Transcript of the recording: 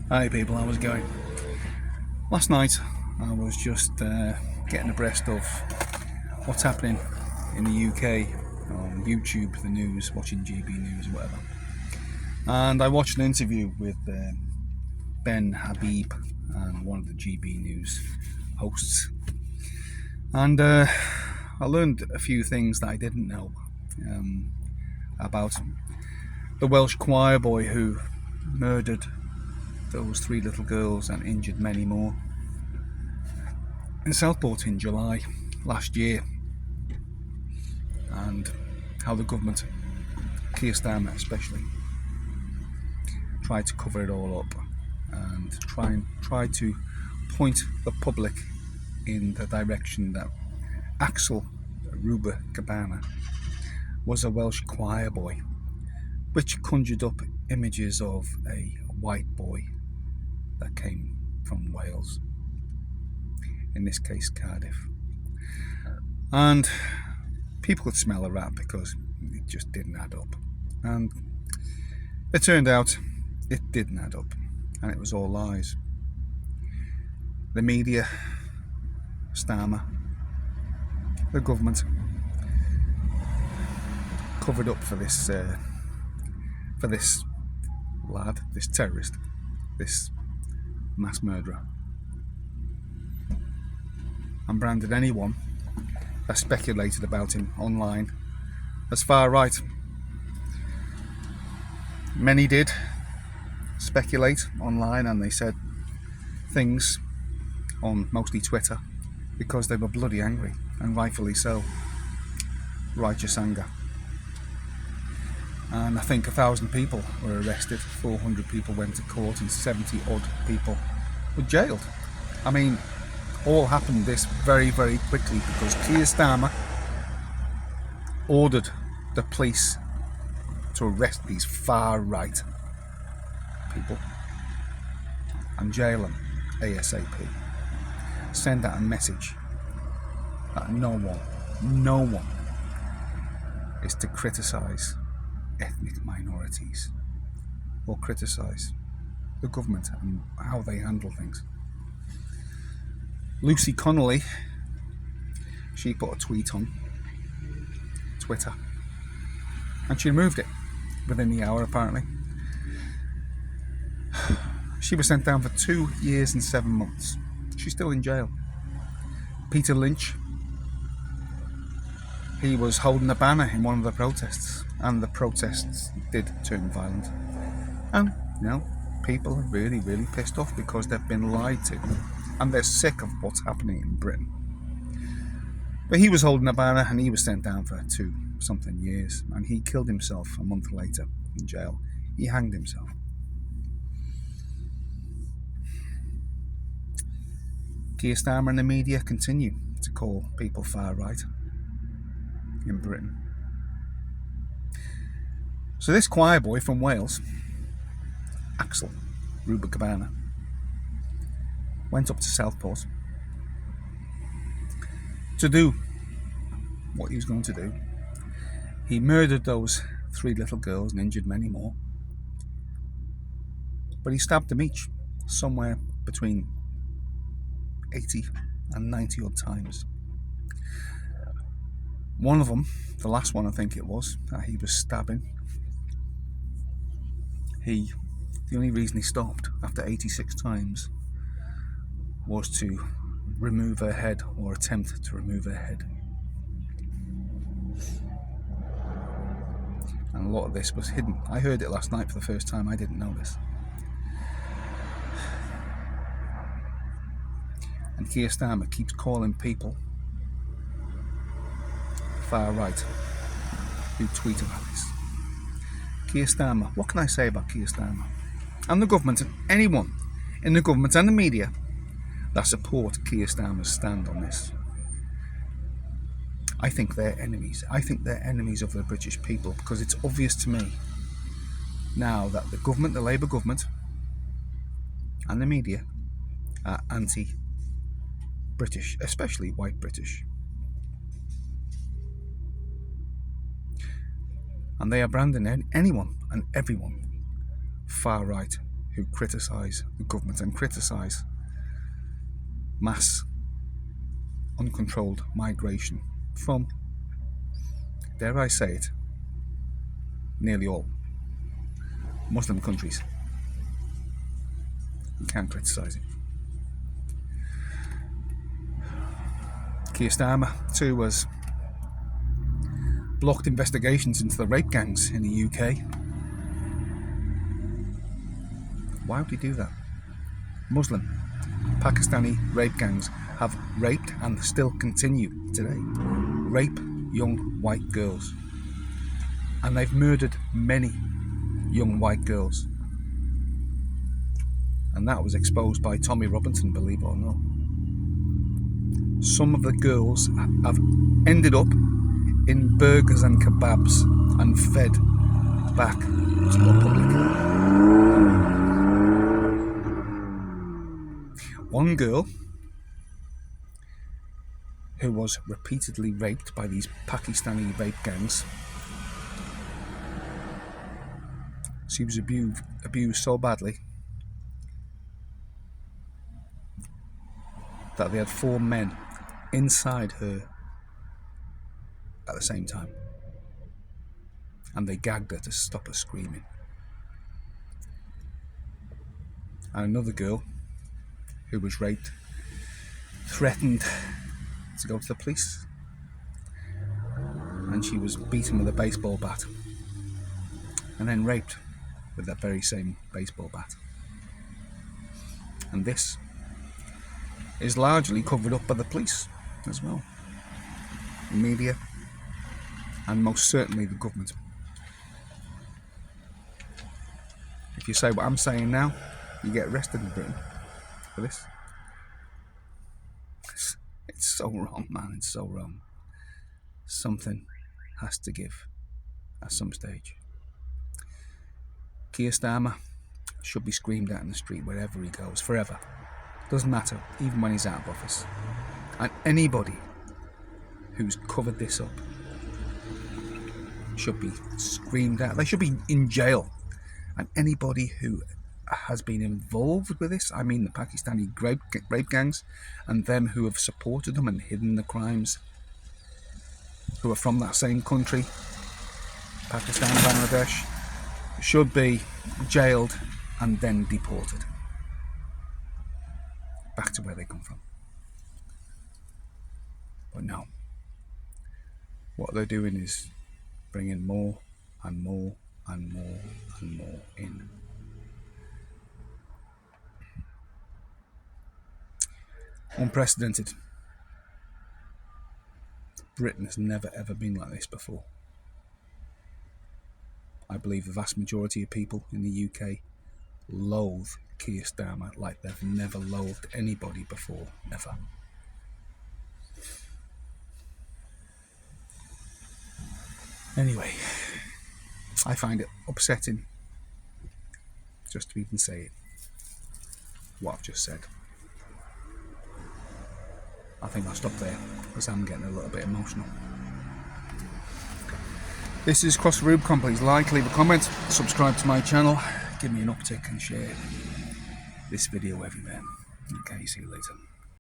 Hi people, how's it going? Last night I was just getting abreast of what's happening in the UK on YouTube, the news, watching GB News or whatever. And I watched an interview with Ben Habib and one of the GB News hosts. And I learned a few things that I didn't know about the Welsh choir boy who murdered those 3 little girls and injured many more in Southport in July last year, and how the government, Kier Starmer especially, tried to cover it all up and try to point the public in the direction that Axel Rubicabana was a Welsh choir boy, which conjured up images of a white boy that came from Wales, in this case Cardiff. And people could smell a rat because it just didn't add up. And it turned out it didn't add up, and it was all lies. The media, Starmer, the government covered up for this lad, this terrorist, this mass murderer, and branded anyone that speculated about him online as far right. Many did speculate online, and they said things on mostly Twitter because they were bloody angry, and rightfully so. Righteous anger. And I think 1,000 people were arrested, 400 people went to court, and 70 odd people were jailed. I mean, all happened this very, very quickly because Kier Starmer ordered the police to arrest these far right people and jail them ASAP. Send out a message that no one is to criticise ethnic minorities or criticise the government and how they handle things. Lucy Connolly, she put a tweet on Twitter and she removed it within the hour apparently. She was sent down for 2 years and 7 months. She's still in jail. Peter Lynch, he was holding a banner in one of the protests, and the protests did turn violent. And, people are really, really pissed off because they've been lied to, and they're sick of what's happening in Britain. But he was holding a banner and he was sent down for 2-something years, and he killed himself a month later in jail. He hanged himself. Kier Starmer and the media continue to call people far right in Britain. So this choir boy from Wales, Axel Rubicabana, went up to Southport to do what he was going to do. He murdered those 3 little girls and injured many more, but he stabbed them each somewhere between 80 and 90 odd times. One of them, the last one I think it was, that he was stabbing, the only reason he stopped after 86 times was to remove her head, or attempt to remove her head. And a lot of this was hidden. I heard it last night for the first time. I didn't know this. And Kier Starmer keeps calling people far right who tweet about this. Kier Starmer, what can I say about Kier Starmer and the government and anyone in the government and the media that support Kier Starmer's stand on this? I think they're enemies. I think they're enemies of the British people, because it's obvious to me now that the government, the Labour government and the media are anti-British, especially white British. And they are branding anyone and everyone far right who criticise the government and criticise mass uncontrolled migration from, dare I say it, nearly all Muslim countries. You can't criticise it. Kier Starmer too was blocked investigations into the rape gangs in the UK. Why would he do that? Muslim, Pakistani rape gangs have raped and still continue today. Rape young white girls. And they've murdered many young white girls. And that was exposed by Tommy Robinson, believe it or not. Some of the girls have ended up in burgers and kebabs and fed back to the public. One girl who was repeatedly raped by these Pakistani rape gangs, she was abused so badly that they had 4 men inside her at the same time, and they gagged her to stop her screaming. And another girl who was raped threatened to go to the police, and she was beaten with a baseball bat and then raped with that very same baseball bat. And this is largely covered up by the police as well, the media, and most certainly the government. If you say what I'm saying now, you get arrested in Britain for this. It's so wrong, man, it's so wrong. Something has to give at some stage. Kier Starmer should be screamed at in the street wherever he goes, forever. Doesn't matter, even when he's out of office. And anybody who's covered this up should be screamed at. They should be in jail. And anybody who has been involved with this, I mean the Pakistani rape gangs, and them who have supported them and hidden the crimes, who are from that same country, Pakistan, Bangladesh, should be jailed and then deported back to where they come from. But no, what they're doing is bringing more and more and more and more in. Unprecedented. Britain has never ever been like this before. I believe the vast majority of people in the UK loathe Kier Starmer like they've never loathed anybody before, never. Anyway, I find it upsetting just to even say it, what I've just said. I think I'll stop there because I'm getting a little bit emotional. This is Cross the Rubicon. Please like, leave a comment, subscribe to my channel, give me an uptick and share this video everywhere. Okay, see you later.